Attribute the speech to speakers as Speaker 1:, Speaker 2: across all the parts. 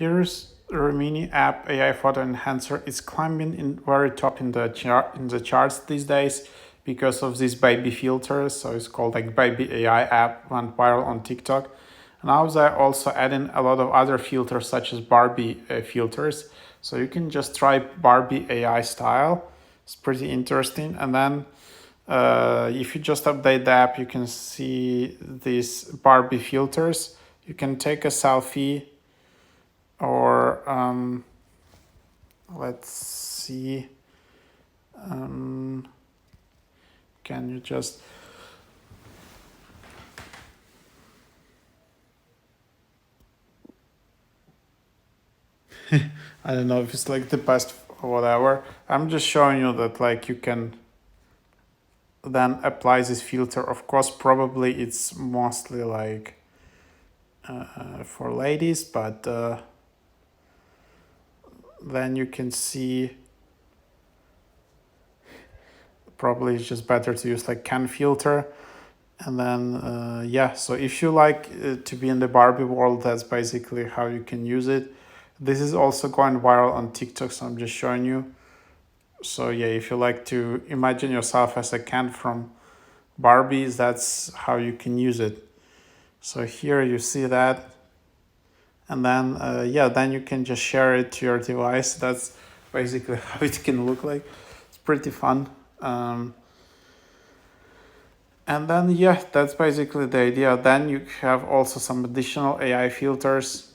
Speaker 1: Here's Remini app AI photo enhancer. It's climbing in very top in the charts these days because of this baby filters. So it's called like Baby AI app, went viral on TikTok. And I was also adding a lot of other filters such as Barbie filters. So you can just try Barbie AI style. It's pretty interesting. And then if you just update the app, you can see these Barbie filters. You can take a selfie or let's see, can you just I don't know if it's like the best or whatever. I'm just showing you that like you can then apply this filter. Of course, probably it's mostly like for ladies, but then you can see probably it's just better to use like can filter. And then yeah, so if you like to be in the Barbie world, that's basically how you can use it. This is also going viral on TikTok, so I'm just showing you. So yeah, if you like to imagine yourself as a Ken from Barbies, that's how you can use it. So here you see that. And then yeah, then you can just share it to your device. That's basically how it can look like. It's pretty fun. And then yeah, that's basically the idea. Then you have also some additional AI filters.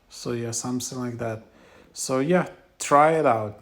Speaker 1: So yeah, something like that. So yeah, try it out.